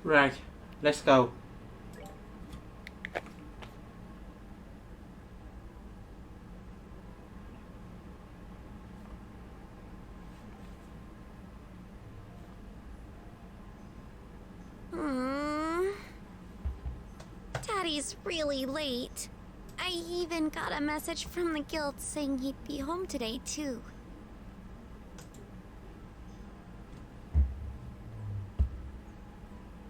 Right, let's go. Hmm. Daddy's really late. I even got a message from the guild saying he'd be home today, too.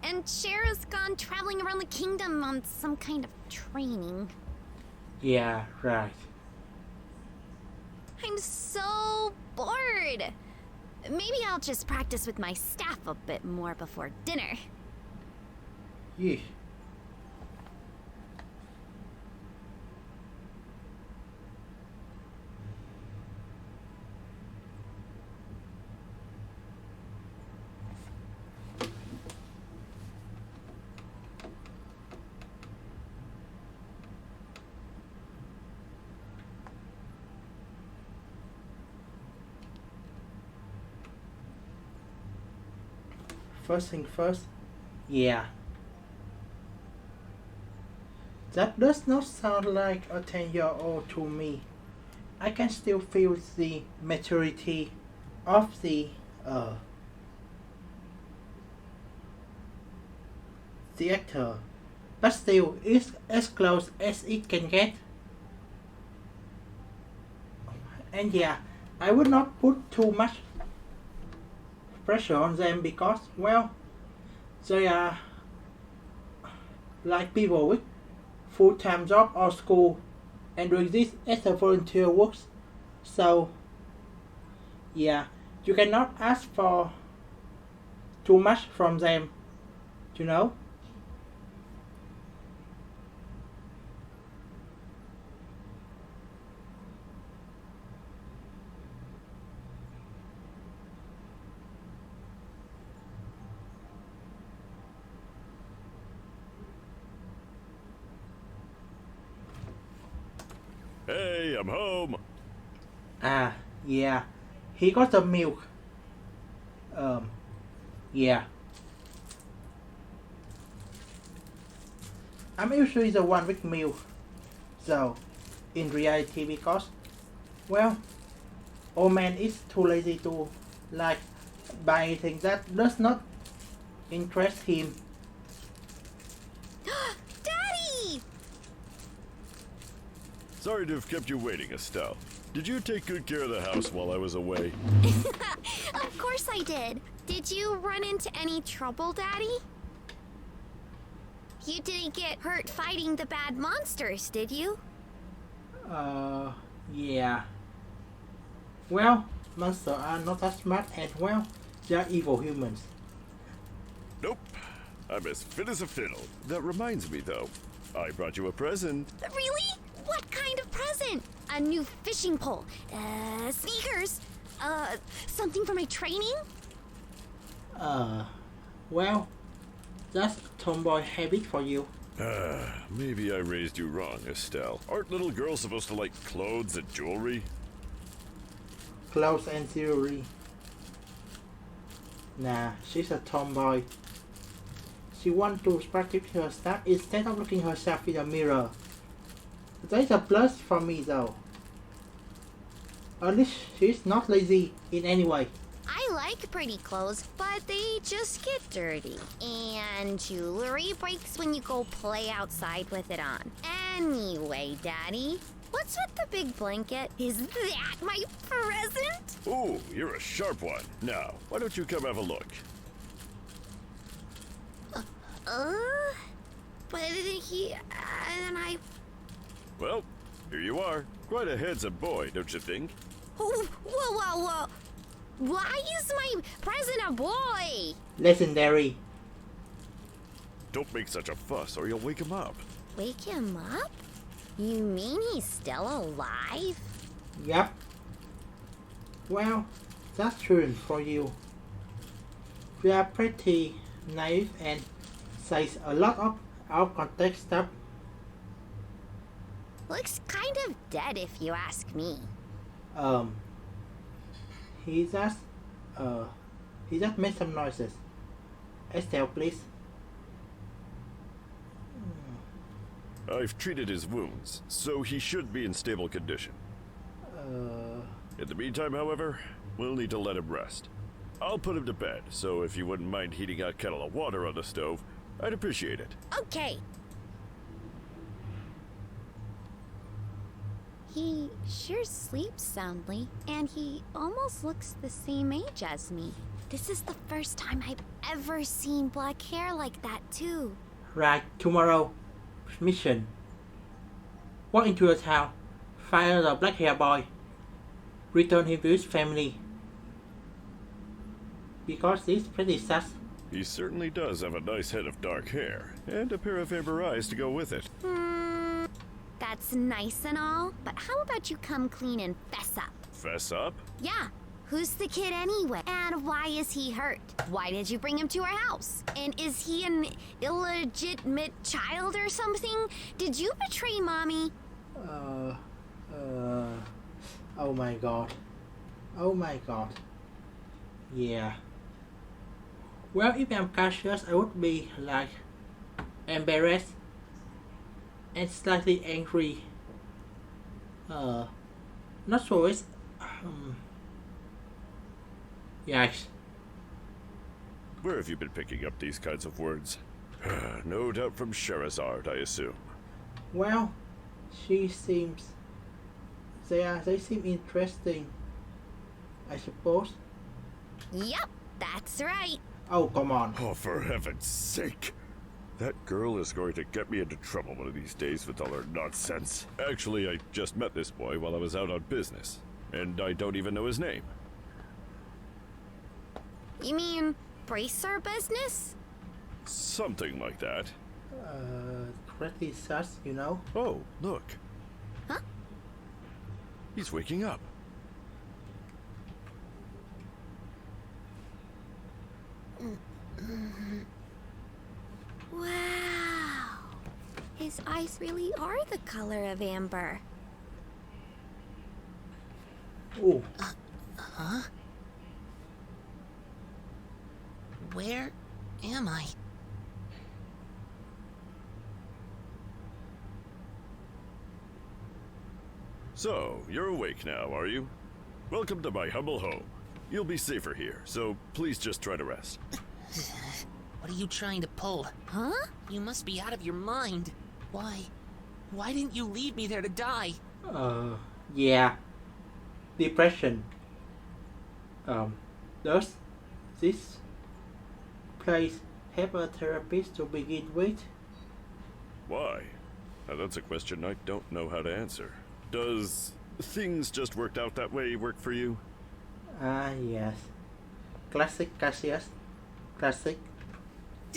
And Shara's gone traveling around the kingdom on some kind of training. Yeah, right. I'm so bored. Maybe I'll just practice with my staff a bit more before dinner. Yeah. First thing first, yeah. That does not sound like a 10-year-old to me. I can still feel the maturity of the actor, but still, it's as close as it can get. And yeah, I would not put too much pressure on them because, well, they are like people with full-time job or school and doing this as a volunteer works. So, yeah, you cannot ask for too much from them, you know? Hey, I'm home. Ah, yeah, he got the milk. Um, yeah. I'm usually the one with milk, so in reality, because, well, old man is too lazy to like buy anything that does not interest him. Daddy! Sorry to have kept you waiting, Estelle. Did you take good care of the house while I was away? Of course I did. Did you run into any trouble, Daddy? You didn't get hurt fighting the bad monsters, did you? Yeah. Well, monsters are not as smart and, well, they are evil humans. Nope. I'm as fit as a fiddle. That reminds me, though. I brought you a present. Really? What kind of present? A new fishing pole, sneakers, something for my training? Well, that's tomboy habit for you. Maybe I raised you wrong, Estelle. Aren't little girls supposed to like clothes and jewelry? Clothes and jewelry. Nah, she's a tomboy. She wants to practice her stuff instead of looking herself in the mirror. That's a plus for me though. At least she's not lazy in any way. I like pretty clothes, but they just get dirty. And jewelry breaks when you go play outside with it on. Anyway, Daddy, what's with the big blanket? Is that my present? Ooh, you're a sharp one. Now, why don't you come have a look? But and I... Well, here you are. Quite a handsome boy, don't you think? Whoa. Why is my present a boy? Legendary. Don't make such a fuss or you'll wake him up. Wake him up? You mean he's still alive? Yup. Well, that's true for you. We are pretty naive and says a lot of out of context stuff. Looks kind of dead if you ask me. He just he just made some noises. Estelle, please. I've treated his wounds, so he should be in stable condition. In the meantime, however, we'll need to let him rest. I'll put him to bed, so if you wouldn't mind heating a kettle of water on the stove, I'd appreciate it. Okay. He sure sleeps soundly, and he almost looks the same age as me. This is the first time I've ever seen black hair like that, too. Right, tomorrow mission. Walk into a town, find the black hair boy, return him to his family. Because he's pretty sus. He certainly does have a nice head of dark hair, and a pair of amber eyes to go with it. That's nice and all, but how about you come clean and fess up? Fess up? Yeah. Who's the kid anyway? And why is he hurt? Why did you bring him to our house? And is he an illegitimate child or something? Did you betray Mommy? Oh my god. Oh my god. Yeah. Well, if I'm cautious, I would be like embarrassed and slightly angry. Not sure it's Yikes. Where have you been picking up these kinds of words? No doubt from Sherazard, I assume. Well, they seem interesting, I suppose. Yep, that's right. Oh, come on. Oh, for heaven's sake! That girl is going to get me into trouble one of these days with all her nonsense. Actually, I just met this boy while I was out on business, and I don't even know his name. You mean bracer business? Something like that. Pretty sus, you know? Oh, look. Huh? He's waking up. Wow. His eyes really are the color of amber. Oh. Huh? Where am I? So, you're awake now, are you? Welcome to my humble home. You'll be safer here, so please just try to rest. What are you trying to pull? Huh? You must be out of your mind. Why? Why didn't you leave me there to die? Yeah. Depression. Does this place have a therapist to begin with? Why? Now that's a question I don't know how to answer. Does things just worked out that way work for you? Ah, yes. Classic Cassius. Classic.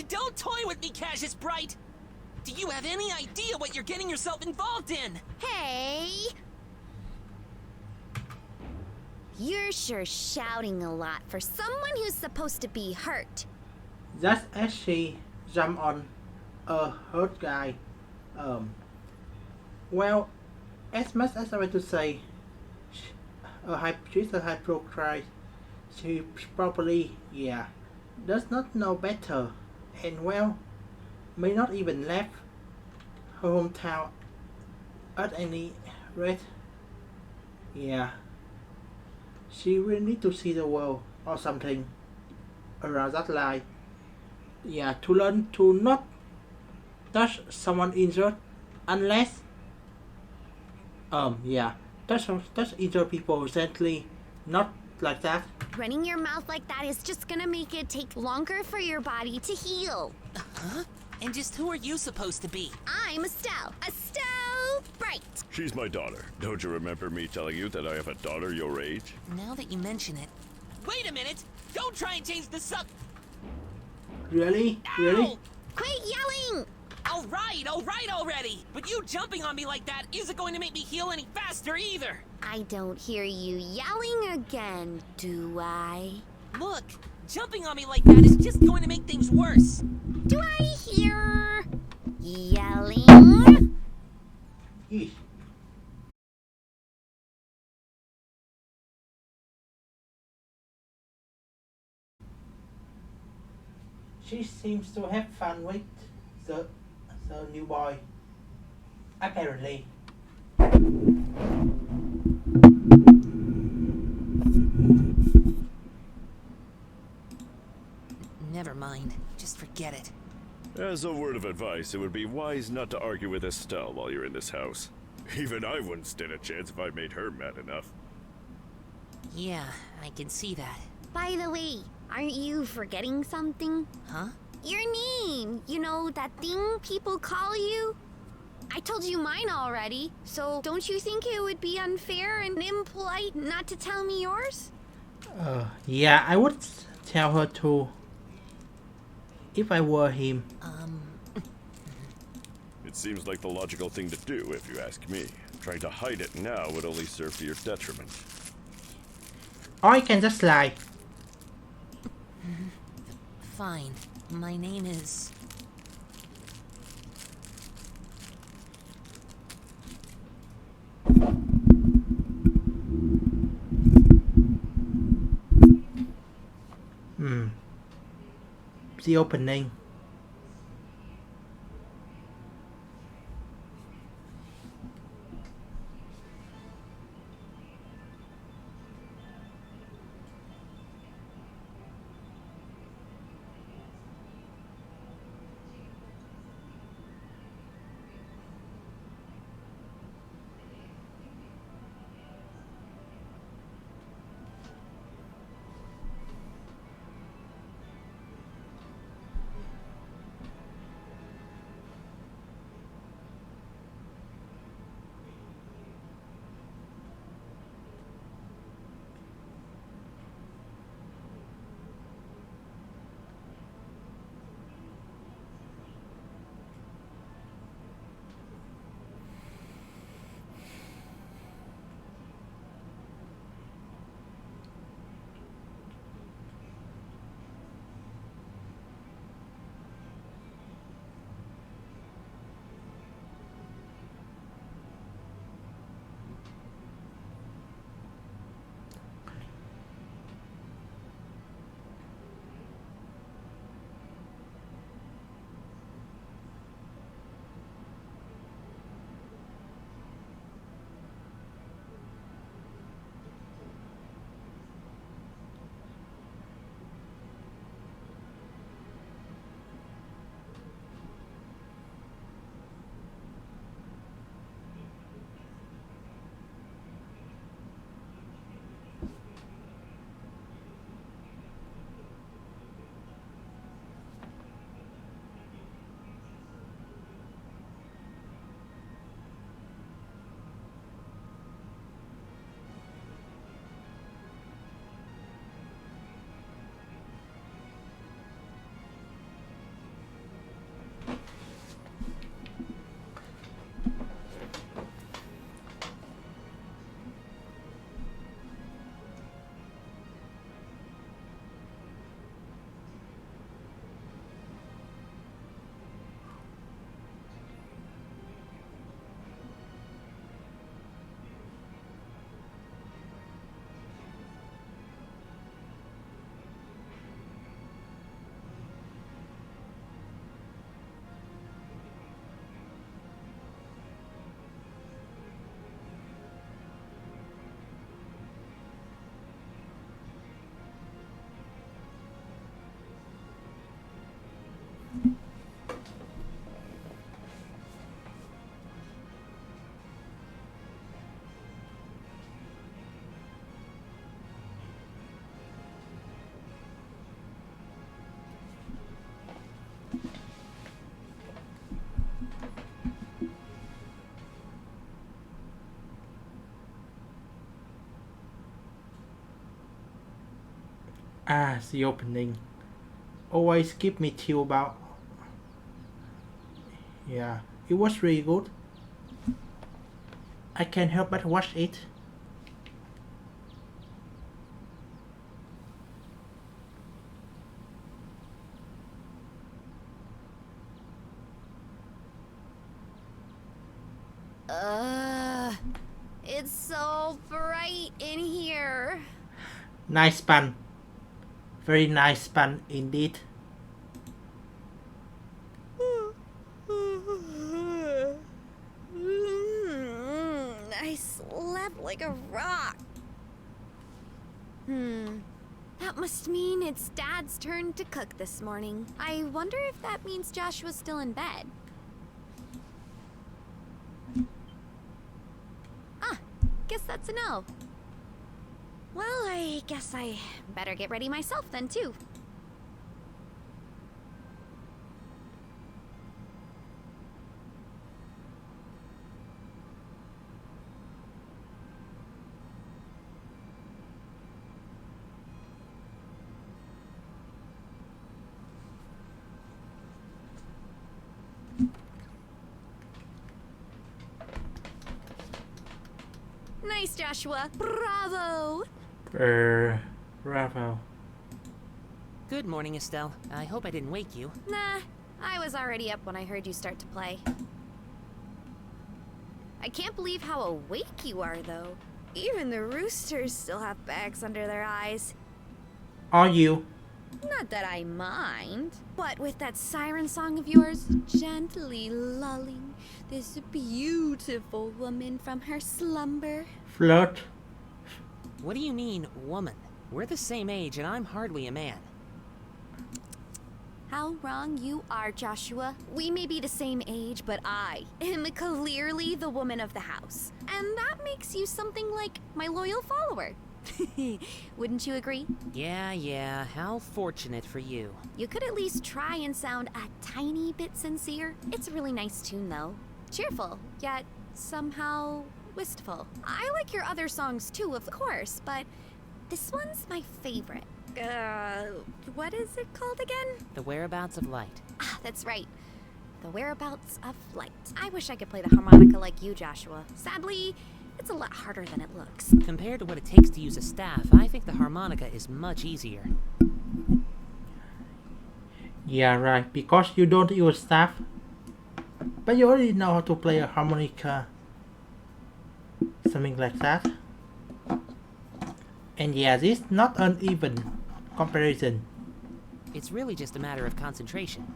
Don't toy with me, Cassius Bright! Do you have any idea what you're getting yourself involved in? Hey! You're sure shouting a lot for someone who's supposed to be hurt. Just as she jumped on a hurt guy. Well, as much as I want to say, she's a hypocrite. She probably, does not know better, and well, may not even left her hometown at any rate. Yeah, she will need to see the world or something around that line. Yeah, to learn to not touch someone injured unless touch injured people gently, not like that. Running your mouth like that is just gonna make it take longer for your body to heal. Huh? And just who are you supposed to be? I'm Estelle. Estelle Bright. She's my daughter. Don't you remember me telling you that I have a daughter your age? Now that you mention it. Wait a minute! Don't try and change the sub. Really? Ow! Really? Quit yelling! All right already! But you jumping on me like that isn't going to make me heal any faster either! I don't hear you yelling again, do I? Look, jumping on me like that is just going to make things worse. Do I hear yelling? Eesh. She seems to have fun with the new boy. Apparently. Never mind. Just forget it. As a word of advice, it would be wise not to argue with Estelle while you're in this house. Even I wouldn't stand a chance if I made her mad enough. Yeah, I can see that. By the way, aren't you forgetting something? Huh? Your name! You know, that thing people call you? I told you mine already, so don't you think it would be unfair and impolite not to tell me yours? Yeah, I would tell her too. If I were him. It seems like the logical thing to do, if you ask me. Trying to hide it now would only serve to your detriment. Or I can just lie. Fine. My name is... The opening. The opening. Always give me chill about. Yeah, it was really good. I can't help but watch it. It's so bright in here. Nice pun. Very nice pun indeed. like a rock. That must mean it's Dad's turn to cook this morning. I wonder if that means Joshua's still in bed. Guess that's a no. Well, I guess I better get ready myself then, too. Nice, Joshua. Bravo! Bravo. Good morning, Estelle. I hope I didn't wake you. Nah, I was already up when I heard you start to play. I can't believe how awake you are, though. Even the roosters still have bags under their eyes. Are you? Not that I mind. What with that siren song of yours, gently lulling this beautiful woman from her slumber. Flirt? What do you mean, woman? We're the same age, and I'm hardly a man. How wrong you are, Joshua. We may be the same age, but I am clearly the woman of the house. And that makes you something like my loyal follower. Wouldn't you agree? Yeah, how fortunate for you. You could at least try and sound a tiny bit sincere. It's a really nice tune, though. Cheerful, yet somehow wistful. I like your other songs too, of course, but this one's my favorite. What is it called again? The Whereabouts of Light. Ah, that's right. The Whereabouts of Light. I wish I could play the harmonica like you, Joshua. Sadly, it's a lot harder than it looks. Compared to what it takes to use a staff, I think the harmonica is much easier. Yeah, right. Because you don't use staff. But you already know how to play a harmonica. Something like that. And yeah, this is not an even comparison. It's really just a matter of concentration.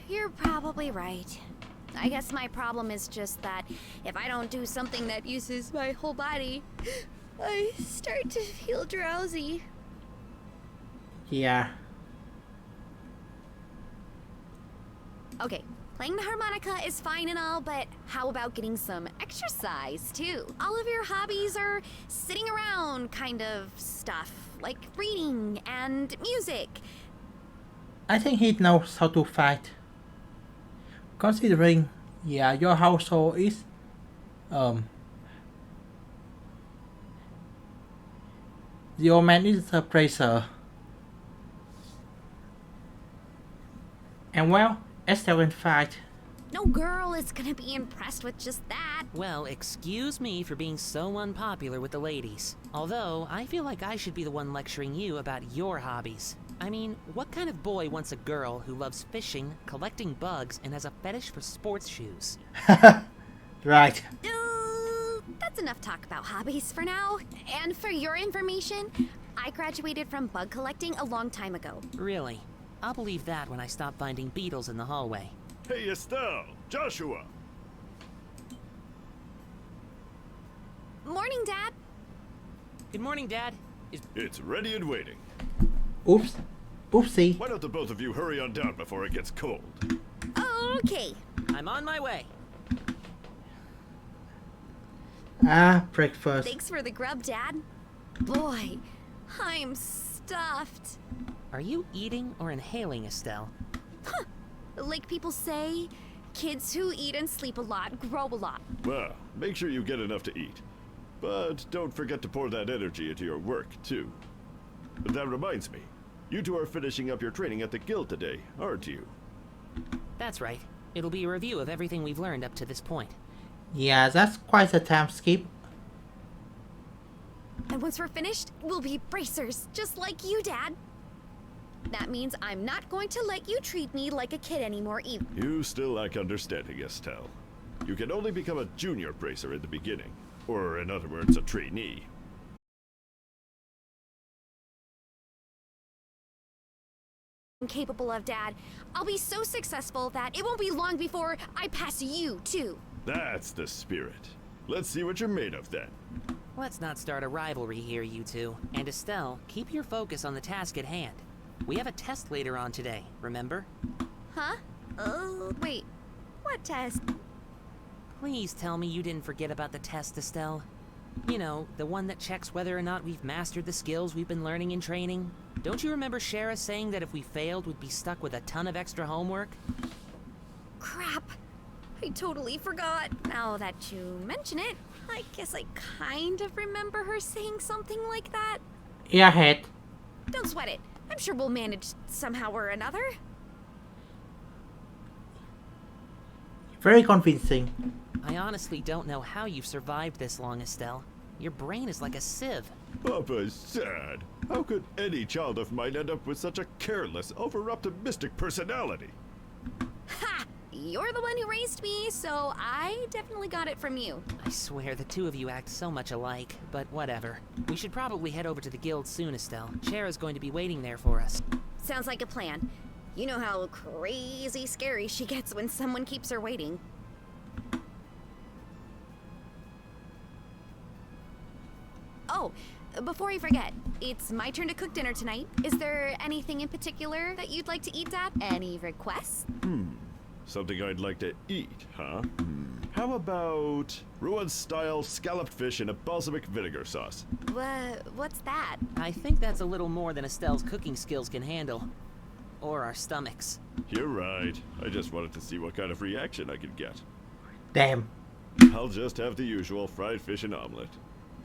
You're probably right. I guess my problem is just that if I don't do something that uses my whole body, I start to feel drowsy. Yeah. Okay, playing the harmonica is fine and all, but how about getting some exercise too? All of your hobbies are sitting around kind of stuff, like reading and music. I think he knows how to fight. Considering, yeah, your household is, your man is a bracer. And well, Estelle can fight. No girl is gonna be impressed with just that. Well, excuse me for being so unpopular with the ladies. Although, I feel like I should be the one lecturing you about your hobbies. I mean, what kind of boy wants a girl who loves fishing, collecting bugs, and has a fetish for sports shoes? Right. That's enough talk about hobbies for now. And for your information, I graduated from bug collecting a long time ago. Really? I'll believe that when I stop finding beetles in the hallway. Hey, Estelle! Joshua! Morning, Dad. Good morning, Dad. It's ready and waiting. Oops. Oopsie. Why don't the both of you hurry on down before it gets cold? Okay. I'm on my way. Ah, breakfast. Thanks for the grub, Dad. Boy, I'm stuffed. Are you eating or inhaling, Estelle? Huh. Like people say, kids who eat and sleep a lot grow a lot. Well, make sure you get enough to eat. But don't forget to pour that energy into your work, too. That reminds me, you two are finishing up your training at the guild today, aren't you? That's right. It'll be a review of everything we've learned up to this point. Yeah, that's quite a time skip. And once we're finished, we'll be bracers, just like you, Dad. That means I'm not going to let you treat me like a kid anymore either. You still lack understanding, Estelle. You can only become a junior bracer in the beginning. Or, in other words, a trainee. I'm capable of, Dad. I'll be so successful that it won't be long before I pass you, too. That's the spirit. Let's see what you're made of, then. Let's not start a rivalry here, you two. And Estelle, keep your focus on the task at hand. We have a test later on today, remember? Huh? Oh, wait. What test? Please tell me you didn't forget about the test, Estelle. You know, the one that checks whether or not we've mastered the skills we've been learning in training. Don't you remember Shara saying that if we failed, we'd be stuck with a ton of extra homework? Crap. I totally forgot. Now that you mention it, I guess I kind of remember her saying something like that. Airhead. Don't sweat it. I'm sure we'll manage somehow or another. Very convincing. I honestly don't know how you've survived this long, Estelle. Your brain is like a sieve. Papa's sad. How could any child of mine end up with such a careless, over-optimistic personality? Ha! You're the one who raised me, so I definitely got it from you. I swear the two of you act so much alike, but whatever. We should probably head over to the guild soon, Estelle. Shara's going to be waiting there for us. Sounds like a plan. You know how crazy scary she gets when someone keeps her waiting. Oh, before I forget, it's my turn to cook dinner tonight. Is there anything in particular that you'd like to eat, Dad? Any requests? Something I'd like to eat, huh? How about Rouen-style scalloped fish in a balsamic vinegar sauce? What's that? I think that's a little more than Estelle's cooking skills can handle. Or our stomachs. You're right. I just wanted to see what kind of reaction I could get. Damn. I'll just have the usual fried fish and omelet.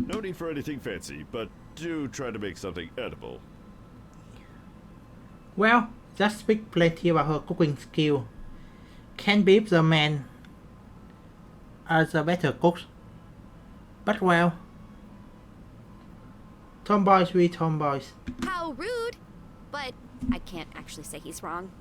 No need for anything fancy, but do try to make something edible. Well, that speaks plenty about her cooking skill. Can't believe the man are the better cooks. But well, tomboys we tomboys. How rude! But I can't actually say he's wrong.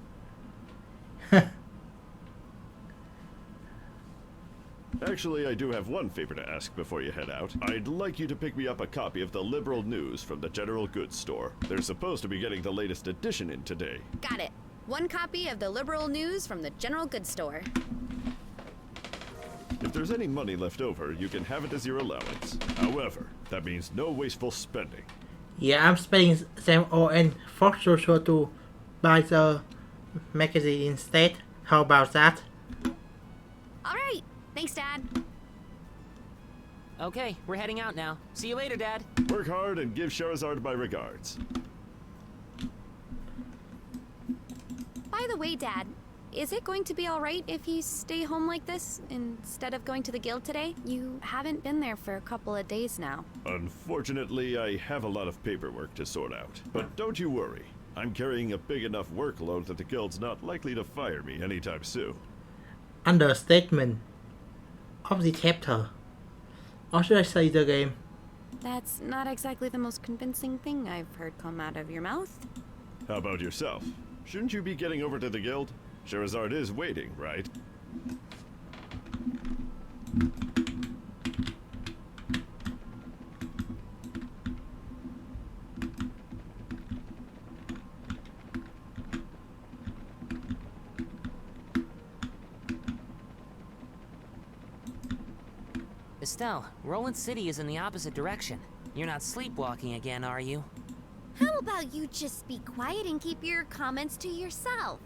Actually, I do have one favor to ask before you head out. I'd like you to pick me up a copy of the Liberal News from the General Goods Store. They're supposed to be getting the latest edition in today. Got it. One copy of the Liberal News from the General Goods Store. If there's any money left over, you can have it as your allowance. However, that means no wasteful spending. Yeah, I'm spending them all and for sure to buy the magazine instead. How about that? Alright. Thanks, Dad. Okay, we're heading out now. See you later, Dad. Work hard and give Charizard my regards. By the way, Dad, is it going to be alright if you stay home like this instead of going to the guild today? You haven't been there for a couple of days now. Unfortunately, I have a lot of paperwork to sort out. But don't you worry. I'm carrying a big enough workload that the guild's not likely to fire me anytime soon. Understatement of the chapter. Or should I say the game? That's not exactly the most convincing thing I've heard come out of your mouth. How about yourself? Shouldn't you be getting over to the guild? Charizard is waiting, right? Estelle, Roland City is in the opposite direction. You're not sleepwalking again, are you? How about you just be quiet and keep your comments to yourself?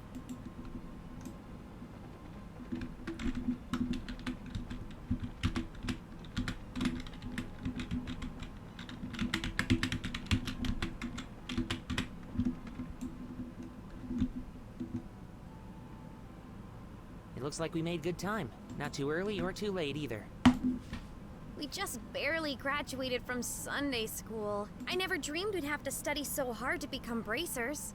It looks like we made good time. Not too early or too late either. We just barely graduated from Sunday school. I never dreamed we'd have to study so hard to become bracers.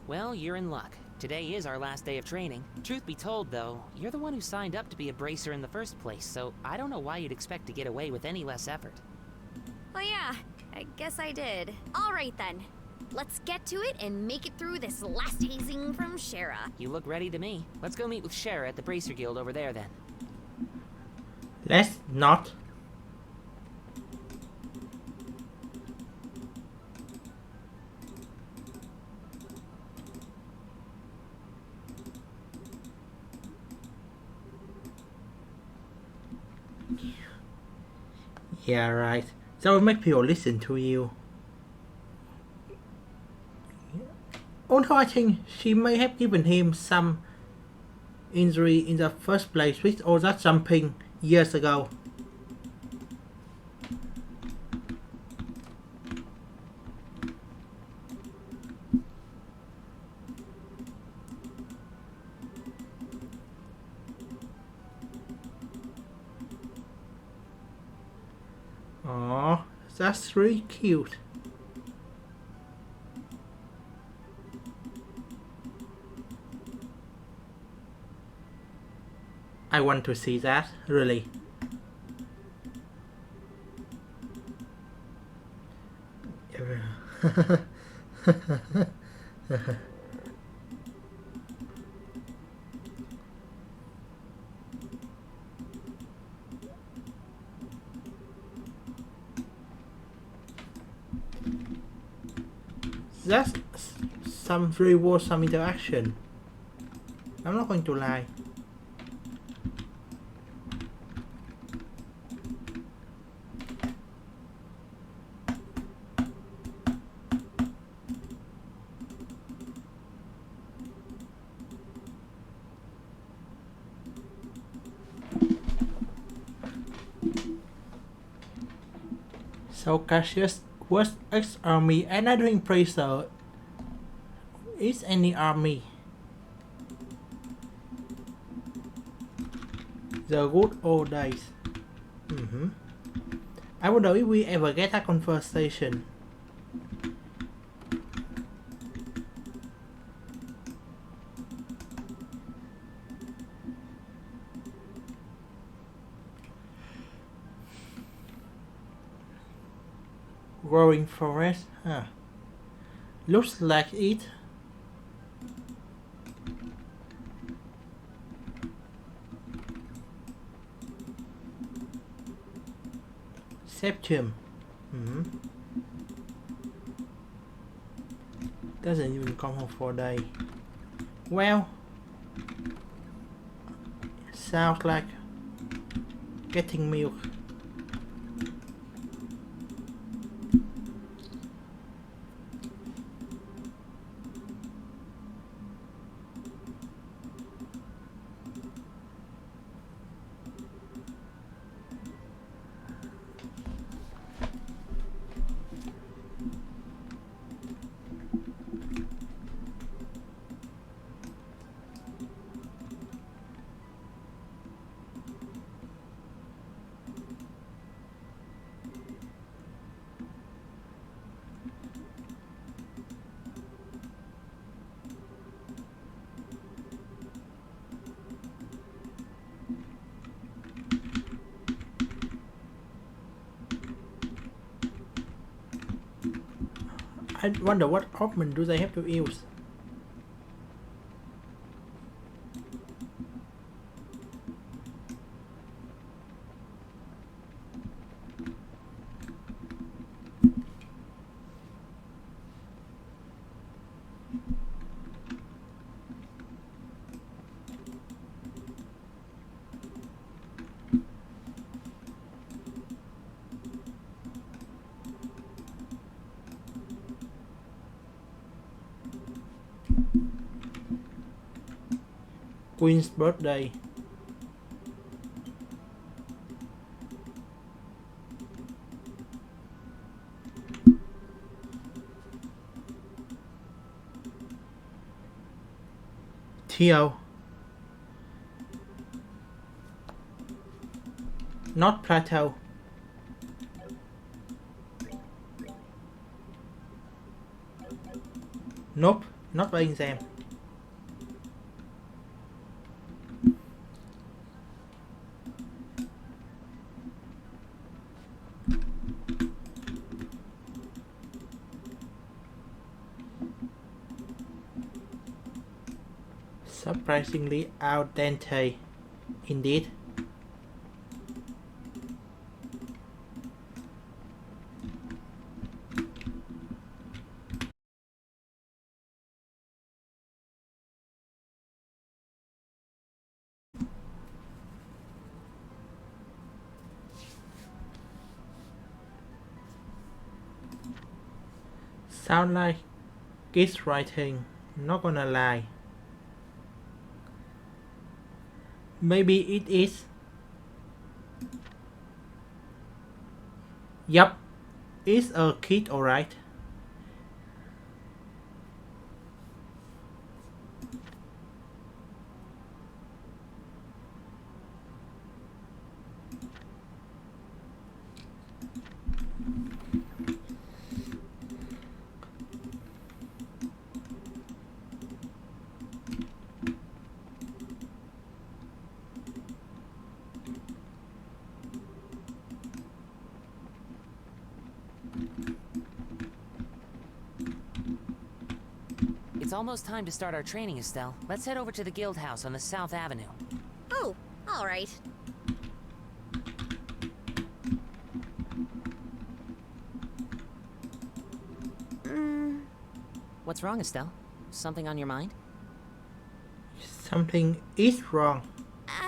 Well, you're in luck. Today is our last day of training. Truth be told, though, you're the one who signed up to be a bracer in the first place, so I don't know why you'd expect to get away with any less effort. Well, yeah, I guess I did. All right, then. Let's get to it and make it through this last hazing from Shara. You look ready to me. Let's go meet with Shara at the Bracer Guild over there, then. Let's not. Yeah, right. That will make people listen to you. Although I think she may have given him some injury in the first place with all that jumping years ago. Aww, that's really cute. I want to see that, really. That's some really wholesome interaction. I'm not going to lie. So Cassius was ex-army and I'm doing praiser. Is any army? The good old days. I wonder if we ever get a conversation. Growing forest? Huh. Looks like it. Septium. Doesn't even come home for a day. Well, sounds like getting milk. I wonder what augment do they have to use. Queen's birthday. Theo. Not Plateau. Nope, not by exam. Surprisingly al dente, indeed. Sound like it's writing, not gonna lie. Maybe it is. Yup, it's a kid, alright. It's almost time to start our training, Estelle. Let's head over to the guild house on the South Avenue. Oh, all right. What's wrong, Estelle? Something on your mind? Something is wrong.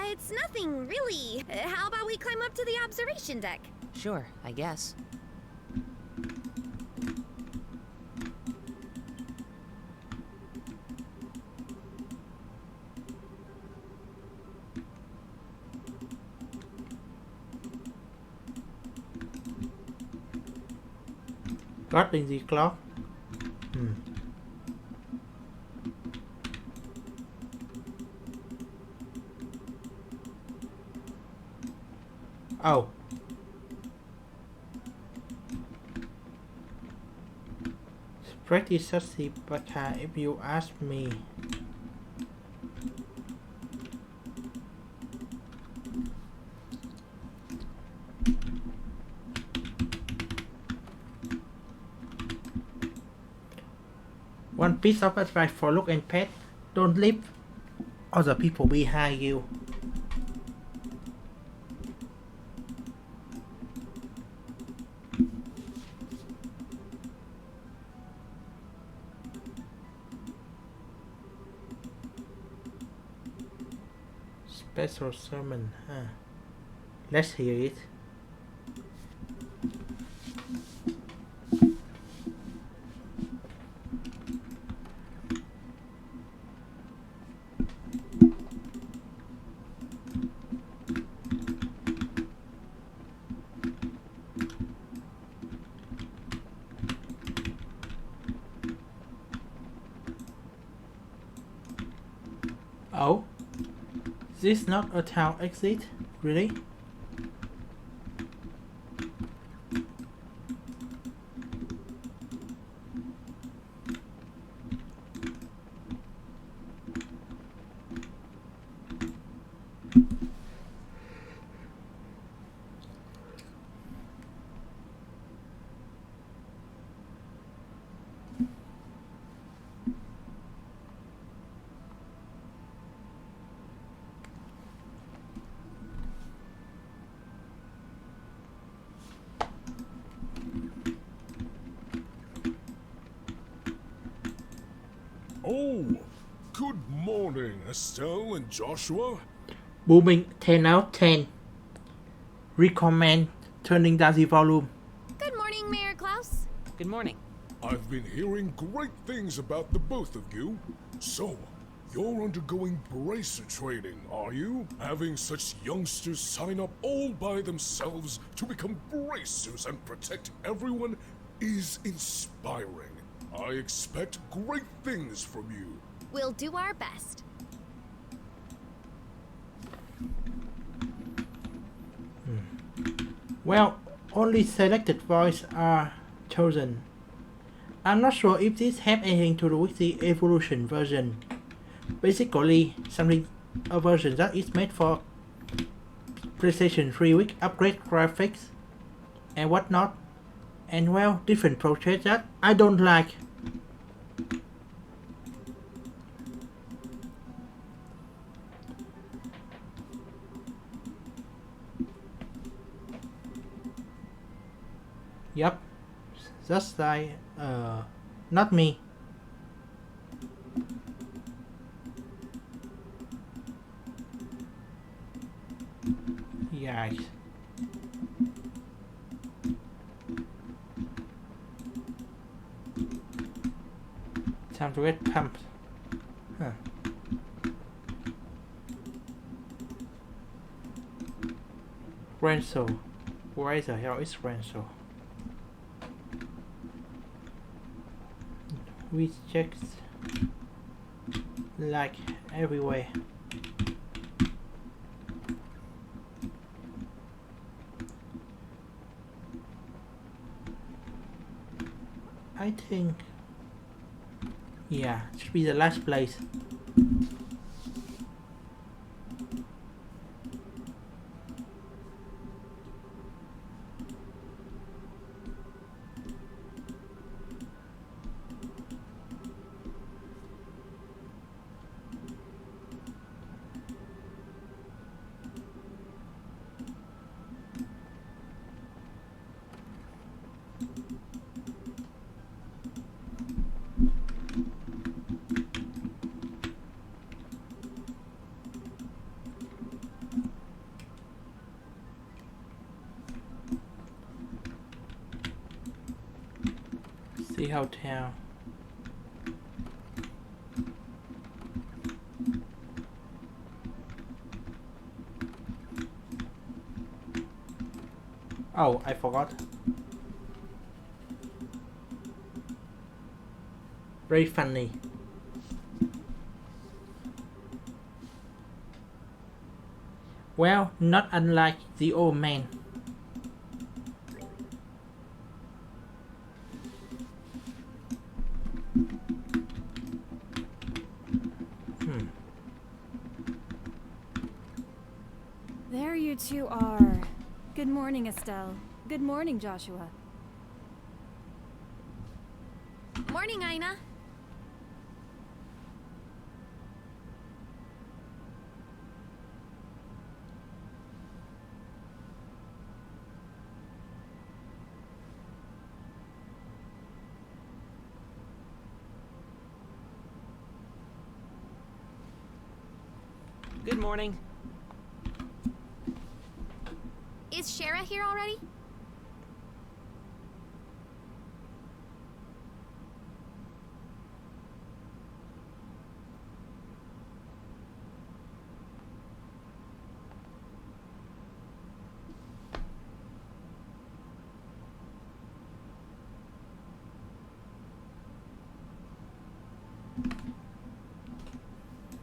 It's nothing, really. How about we climb up to the observation deck? Sure, I guess. Got in the clock. Oh. It's pretty sassy, but if you ask me. One piece of advice for look and pet: don't leave other people behind you. Special sermon, huh? Let's hear it. Oh? This not a town exit? Really? Oh, good morning, Estelle and Joshua. Booming 10 out of 10. Recommend turning down the volume. Good morning, Mayor Klaus. Good morning. I've been hearing great things about the both of you. So, you're undergoing bracer training, are you? Having such youngsters sign up all by themselves to become bracers and protect everyone is inspiring. I expect great things from you. We'll do our best. Well, only selected voices are chosen. I'm not sure if this has anything to do with the evolution version. Basically, a version that is made for PlayStation 3 with upgrade graphics and whatnot. And well, different projects that I don't like. Yup, just like, not me. Yikes. Time to get pumped. Huh. Renzo. Where the hell is Renzo? We checked like everywhere. I think, yeah, it should be the last place. The hotel. Oh, I forgot. Very funny. Well, not unlike the old man. There you two are. Good morning, Estelle. Good morning, Joshua. Morning, Ina. Good morning. Is Shara here already?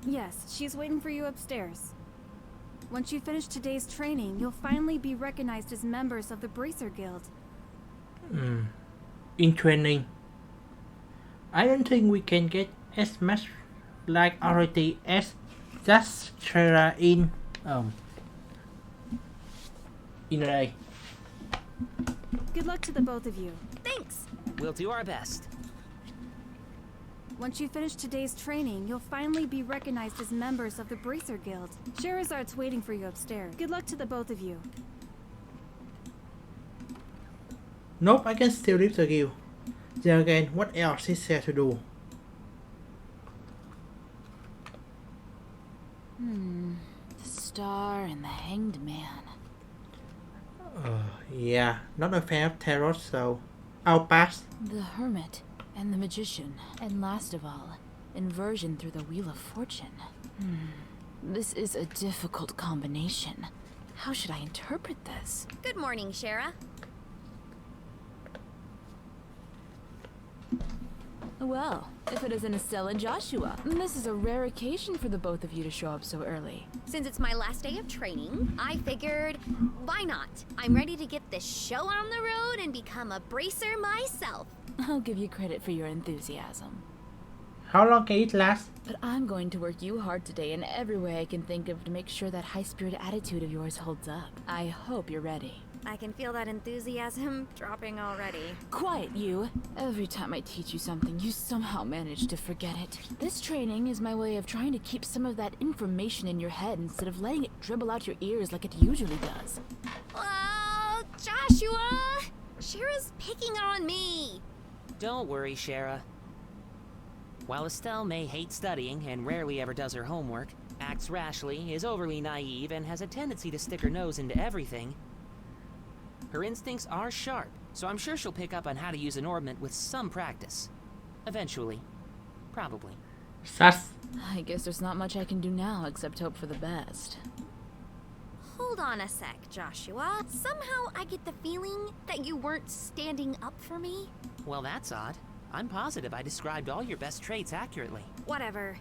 Yes, she's waiting for you upstairs. Once you finish today's training, you'll finally be recognized as members of the Bracer Guild. In training, I don't think we can get as much like authority as just Shara in a. Good luck to the both of you. Thanks. We'll do our best. Once you finish today's training, you'll finally be recognized as members of the Bracer Guild. Sherazart's waiting for you upstairs. Good luck to the both of you. Nope, I can still leave the guild. Then again, what else is there to do? The star and the hanged man. Yeah, not a fan of tarot, so I'll pass. The hermit and the magician. And last of all, inversion through the Wheel of Fortune. This is a difficult combination. How should I interpret this? Good morning, Shara. Well, if it isn't Estelle and Joshua, this is a rare occasion for the both of you to show up so early. Since it's my last day of training, I figured, why not? I'm ready to get this show on the road and become a bracer myself. I'll give you credit for your enthusiasm. How long can it last? But I'm going to work you hard today in every way I can think of to make sure that high-spirited attitude of yours holds up. I hope you're ready. I can feel that enthusiasm dropping already. Quiet, you! Every time I teach you something, you somehow manage to forget it. This training is my way of trying to keep some of that information in your head instead of letting it dribble out your ears like it usually does. Oh, Joshua! Shara's picking on me. Don't worry, Shara. While Estelle may hate studying and rarely ever does her homework, acts rashly, is overly naive, and has a tendency to stick her nose into everything, her instincts are sharp, so I'm sure she'll pick up on how to use an ornament with some practice. Eventually. Probably. Sus. I guess there's not much I can do now except hope for the best. Hold on a sec, Joshua. Somehow I get the feeling that you weren't standing up for me. Well, that's odd. I'm positive I described all your best traits accurately. Whatever.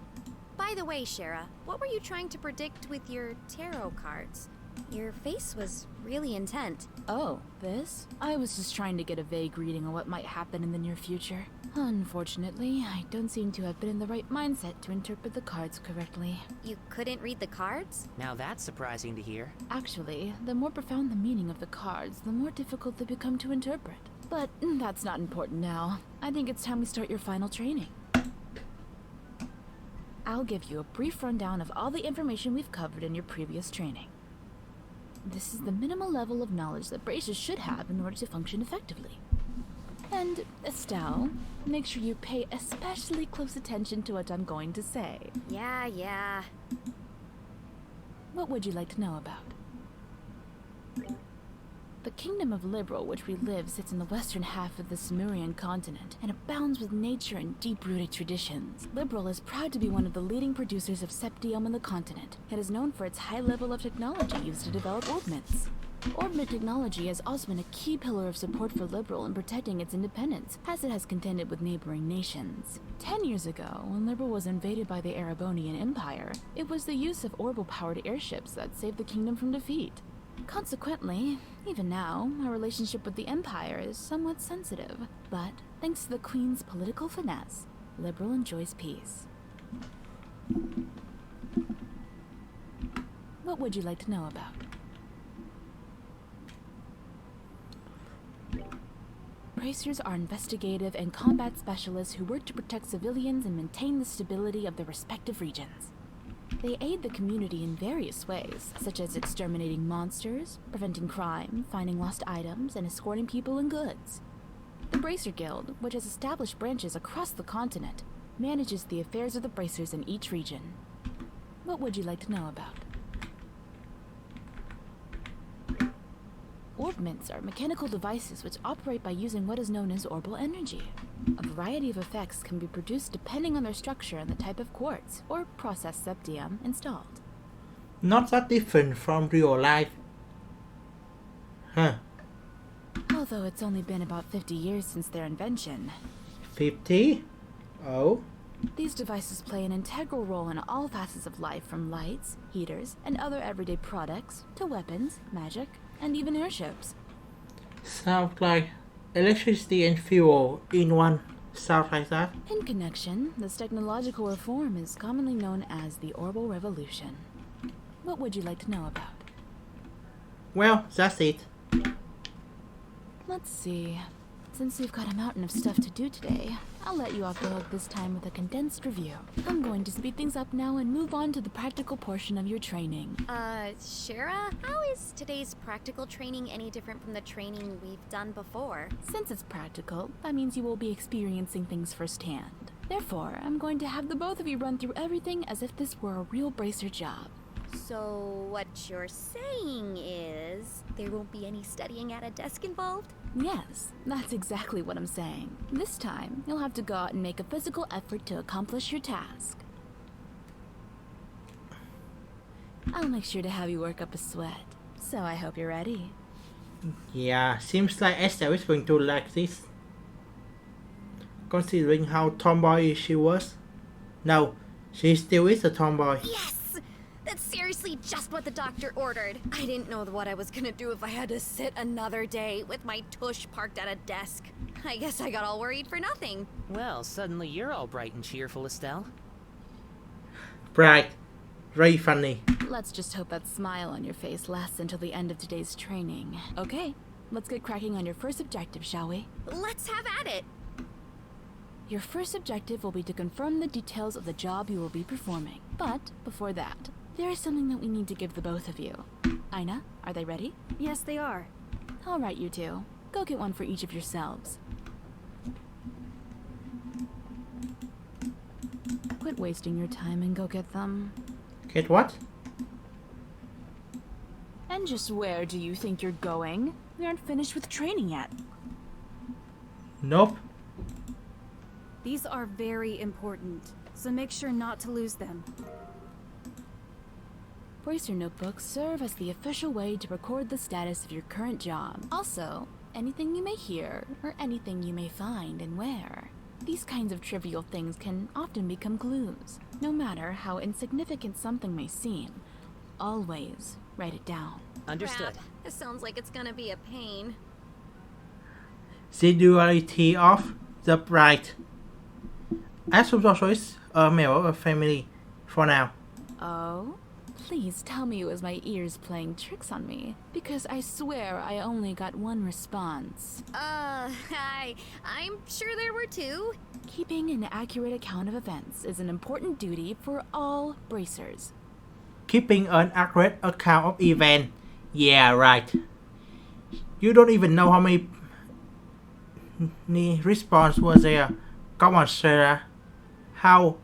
By the way, Shara, what were you trying to predict with your tarot cards? Your face was really intent. Oh, this? I was just trying to get a vague reading on what might happen in the near future. Unfortunately, I don't seem to have been in the right mindset to interpret the cards correctly. You couldn't read the cards? Now that's surprising to hear. Actually, the more profound the meaning of the cards, the more difficult they become to interpret. But that's not important now. I think it's time we start your final training. I'll give you a brief rundown of all the information we've covered in your previous training. This is the minimal level of knowledge that bracers should have in order to function effectively. And, Estelle, make sure you pay especially close attention to what I'm going to say. Yeah. What would you like to know about? The Kingdom of Liberal, which we live, sits in the western half of the Sumerian continent and abounds with nature and deep-rooted traditions. Liberal is proud to be one of the leading producers of septium on the continent. It is known for its high level of technology used to develop orbments. Orbment technology has also been a key pillar of support for Liberal in protecting its independence, as it has contended with neighboring nations. 10 years ago, when Liberal was invaded by the Arabonian Empire, it was the use of orbital-powered airships that saved the kingdom from defeat. Consequently, even now, our relationship with the Empire is somewhat sensitive, but thanks to the Queen's political finesse, Liberal enjoys peace. What would you like to know about? Bracers are investigative and combat specialists who work to protect civilians and maintain the stability of their respective regions. They aid the community in various ways, such as exterminating monsters, preventing crime, finding lost items, and escorting people and goods. The Bracer Guild, which has established branches across the continent, manages the affairs of the bracers in each region. What would you like to know about? Orbments are mechanical devices which operate by using what is known as orbital energy. A variety of effects can be produced depending on their structure and the type of quartz, or processed septium, installed. Not that different from real life. Huh. Although it's only been about 50 years since their invention. 50? Oh. These devices play an integral role in all facets of life, from lights, heaters, and other everyday products, to weapons, magic, and even airships. Sounds like electricity and fuel in one. Sounds like that. In connection, this technological reform is commonly known as the Orbital Revolution. What would you like to know about? Well, that's it. Let's see. Since we've got a mountain of stuff to do today, I'll let you off the hook this time with a condensed review. I'm going to speed things up now and move on to the practical portion of your training. Shara, how is today's practical training any different from the training we've done before? Since it's practical, that means you will be experiencing things firsthand. Therefore, I'm going to have the both of you run through everything as if this were a real bracer job. So, what you're saying is there won't be any studying at a desk involved? Yes, that's exactly what I'm saying. This time, you'll have to go out and make a physical effort to accomplish your task. I'll make sure to have you work up a sweat, so I hope you're ready. Yeah, seems like Estelle is going to like this. Considering how tomboy she was. No, she still is a tomboy. Yes! That's seriously just what the doctor ordered. I didn't know what I was gonna do if I had to sit another day with my tush parked at a desk. I guess I got all worried for nothing. Well, suddenly you're all bright and cheerful, Estelle. Bright. Very funny. Let's just hope that smile on your face lasts until the end of today's training. Okay, let's get cracking on your first objective, shall we? Let's have at it. Your first objective will be to confirm the details of the job you will be performing. But before that, there is something that we need to give the both of you. Aina, are they ready? Yes, they are. All right, you two. Go get one for each of yourselves. Quit wasting your time and go get them. Get what? And just where do you think you're going? We aren't finished with training yet. Nope. These are very important, so make sure not to lose them. Bracer notebooks serve as the official way to record the status of your current job. Also, anything you may hear or anything you may find and where. These kinds of trivial things can often become clues. No matter how insignificant something may seem, always write it down. Understood. Crap. This sounds like it's gonna be a pain. The duality of the bride. As some choice, a male or a family for now. Oh? Please tell me it was my ears playing tricks on me, because I swear I only got one response. I'm sure there were two. Keeping an accurate account of events is an important duty for all bracers. Keeping an accurate account of event. Yeah, right. You don't even know how many response was there. Come on, Sarah. How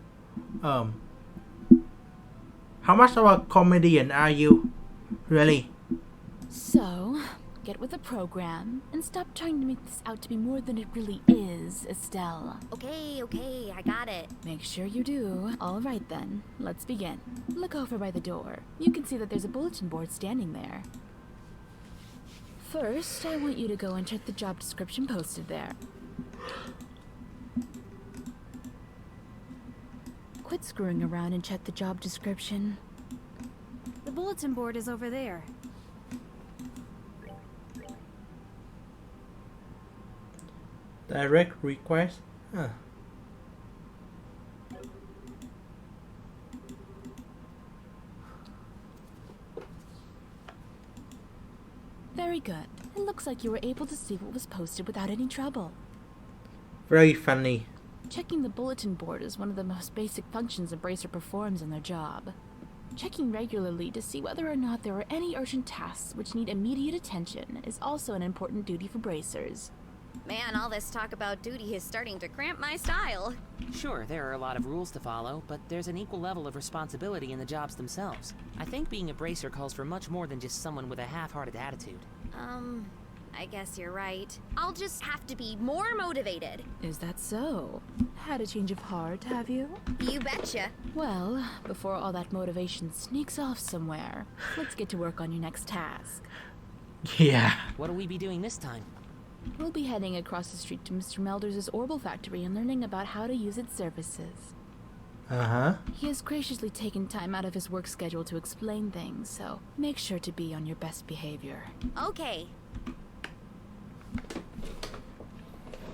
much of a comedian are you? Really? So, get with the program and stop trying to make this out to be more than it really is, Estelle. Okay, I got it. Make sure you do. All right then, let's begin. Look over by the door. You can see that there's a bulletin board standing there. First, I want you to go and check the job description posted there. Quit screwing around and check the job description. The bulletin board is over there. Direct request? Huh. Very good. It looks like you were able to see what was posted without any trouble. Very funny. Checking the bulletin board is one of the most basic functions a bracer performs in their job. Checking regularly to see whether or not there are any urgent tasks which need immediate attention is also an important duty for bracers. Man, all this talk about duty is starting to cramp my style. Sure, there are a lot of rules to follow, but there's an equal level of responsibility in the jobs themselves. I think being a bracer calls for much more than just someone with a half-hearted attitude. I guess you're right. I'll just have to be more motivated. Is that so? Had a change of heart, have you? You betcha. Well, before all that motivation sneaks off somewhere, let's get to work on your next task. Yeah. What'll we be doing this time? We'll be heading across the street to Mr. Melders' Orbital Factory and learning about how to use its services. Uh-huh. He has graciously taken time out of his work schedule to explain things, so make sure to be on your best behavior. Okay.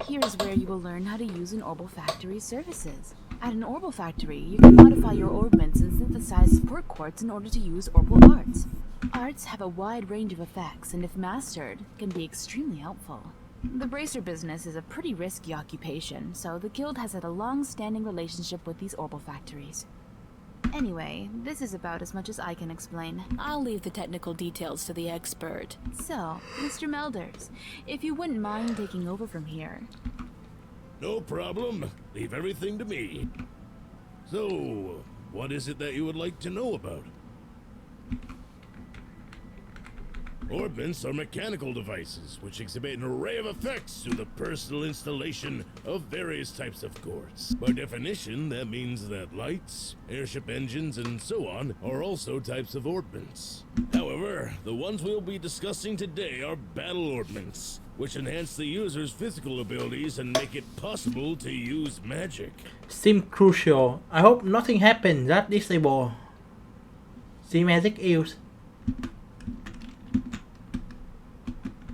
Here's where you will learn how to use an Orbital Factory's services. At an Orbital Factory, you can modify your orbments and synthesize support quartz in order to use Orbital arts. Arts have a wide range of effects, and if mastered, can be extremely helpful. The bracer business is a pretty risky occupation, so the guild has had a long-standing relationship with these Orbital Factories. Anyway, this is about as much as I can explain. I'll leave the technical details to the expert. So, Mr. Melders, if you wouldn't mind taking over from here. No problem. Leave everything to me. So, what is it that you would like to know about? Orbments are mechanical devices which exhibit an array of effects through the personal installation of various types of quartz. By definition, that means that lights, airship engines, and so on are also types of orbments. However, the ones we'll be discussing today are battle orbments, which enhance the user's physical abilities and make it possible to use magic. Seems crucial. I hope nothing happens that disable the magic use.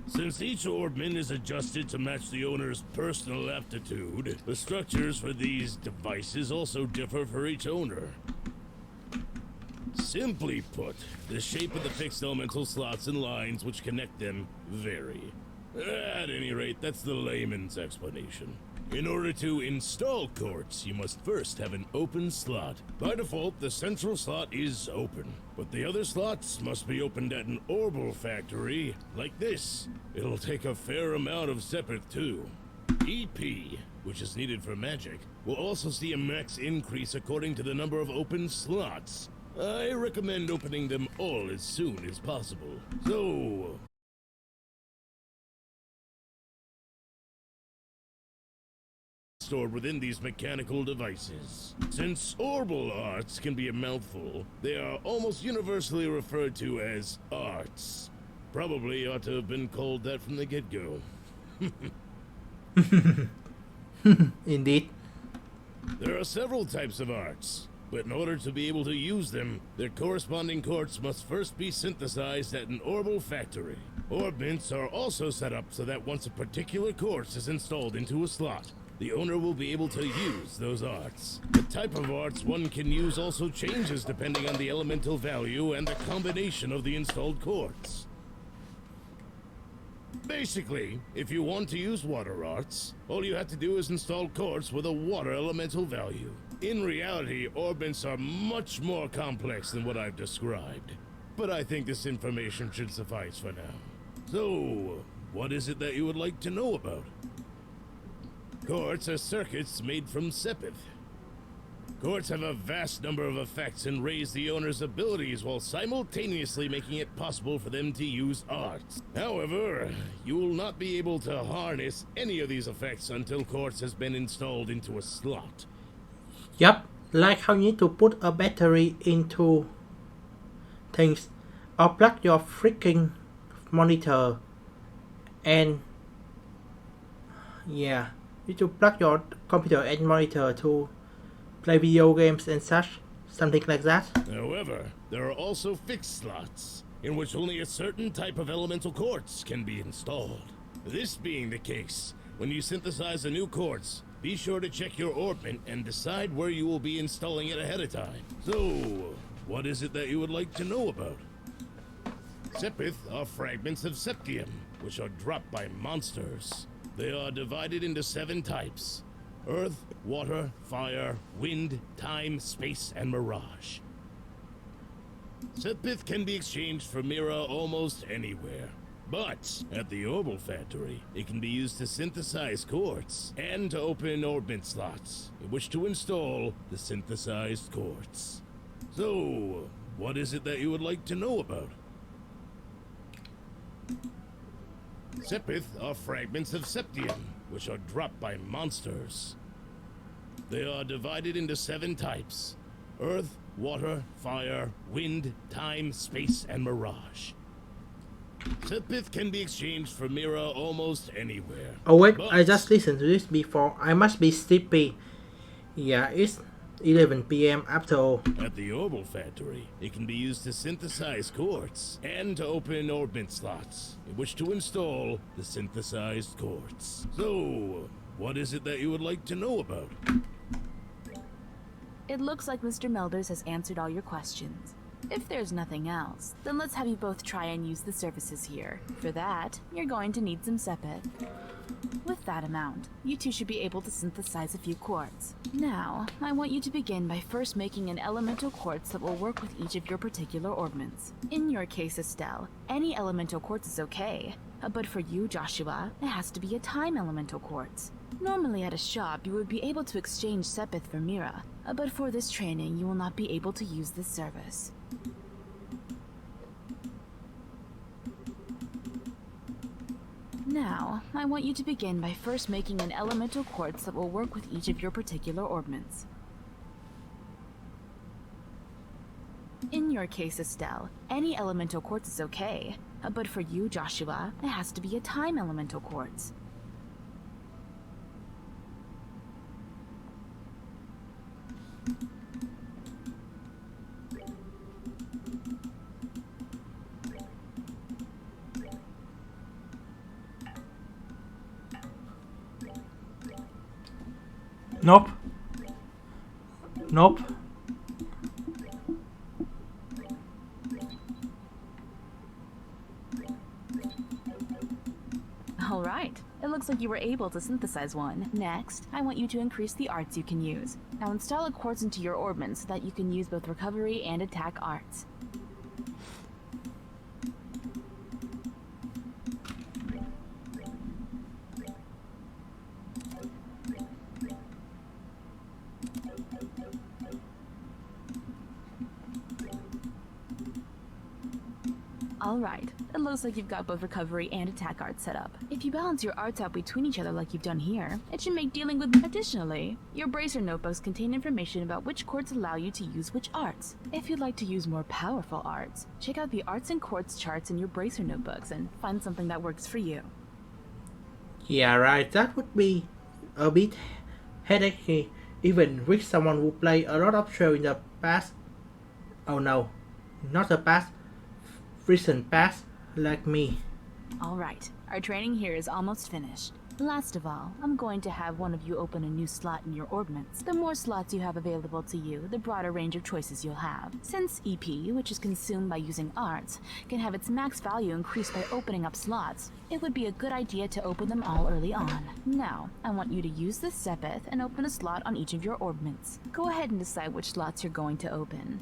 Since each orbment is adjusted to match the owner's personal aptitude, the structures for these devices also differ for each owner. Simply put, the shape of the fixed elemental slots and lines which connect them vary. At any rate, that's the layman's explanation. In order to install quartz, you must first have an open slot. By default, the central slot is open, but the other slots must be opened at an orbital factory, like this. It'll take a fair amount of separate too. EP, which is needed for magic, will also see a max increase according to the number of open slots. I recommend opening them all as soon as possible. So, stored within these mechanical devices. Since orbal arts can be a mouthful, they are almost universally referred to as arts. Probably ought to have been called that from the get-go. Indeed. There are several types of arts, but in order to be able to use them, their corresponding quartz must first be synthesized at an orbal factory. Orb mints are also set up so that once a particular quartz is installed into a slot, the owner will be able to use those arts. The type of arts one can use also changes depending on the elemental value and the combination of the installed quartz. Basically, if you want to use water arts, all you have to do is install quartz with a water elemental value. In reality, orb mints are much more complex than what I've described, but I think this information should suffice for now. So, what is it that you would like to know about? Quartz are circuits made from sepith. Quartz have a vast number of effects and raise the owner's abilities while simultaneously making it possible for them to use arts. However, you will not be able to harness any of these effects until quartz has been installed into a slot. Yup, like how you need to put a battery into things, or plug your freaking monitor, and yeah, you need to plug your computer and monitor to play video games and such, something like that. However, there are also fixed slots, in which only a certain type of elemental quartz can be installed. This being the case, when you synthesize a new quartz, be sure to check your orbment and decide where you will be installing it ahead of time. So, what is it that you would like to know about? Sepith are fragments of septium, which are dropped by monsters. They are divided into 7 types: earth, water, fire, wind, time, space, and mirage. Sepith can be exchanged for Mira almost anywhere. But at the Orbal Factory, it can be used to synthesize quartz and to open orbit slots in which to install the synthesized quartz. So, what is it that you would like to know about? Sepith are fragments of septium, which are dropped by monsters. They are divided into 7 types: earth, water, fire, wind, time, space, and mirage. Sepith can be exchanged for Mira almost anywhere. Oh wait, I just listened to this before. I must be sleepy. Yeah, it's 11 p.m. after all. At the Orbal Factory, it can be used to synthesize quartz and to open orbit slots in which to install the synthesized quartz. So, what is it that you would like to know about? It looks like Mr. Melders has answered all your questions. If there's nothing else, then let's have you both try and use the services here. For that, you're going to need some sepith. With that amount, you two should be able to synthesize a few quartz. Now, I want you to begin by first making an elemental quartz that will work with each of your particular orbments. In your case, Estelle, any elemental quartz is okay. But for you, Joshua, it has to be a time elemental quartz. Normally at a shop, you would be able to exchange sepith for Mira, but for this training, you will not be able to use this service. Now, I want you to begin by first making an elemental quartz that will work with each of your particular orbments. In your case, Estelle, any elemental quartz is okay. But for you, Joshua, it has to be a time elemental quartz. Nope. Nope. Alright, it looks like you were able to synthesize one. Next, I want you to increase the arts you can use. Now install a quartz into your orbment so that you can use both recovery and attack arts. Alright, it looks like you've got both recovery and attack arts set up. If you balance your arts out between each other like you've done here, it should make dealing with... Additionally, your bracer notebooks contain information about which quartz allow you to use which arts. If you'd like to use more powerful arts, check out the arts and quartz charts in your bracer notebooks and find something that works for you. Yeah, right, that would be a bit headachy, even with someone who played a lot of shows in the past. Oh no, not the past, recent past, like me. Alright, our training here is almost finished. Last of all, I'm going to have one of you open a new slot in your ordnance. The more slots you have available to you, the broader range of choices you'll have. Since EP, which is consumed by using arts, can have its max value increased by opening up slots, it would be a good idea to open them all early on. Now, I want you to use this sepith and open a slot on each of your ordnance. Go ahead and decide which slots you're going to open.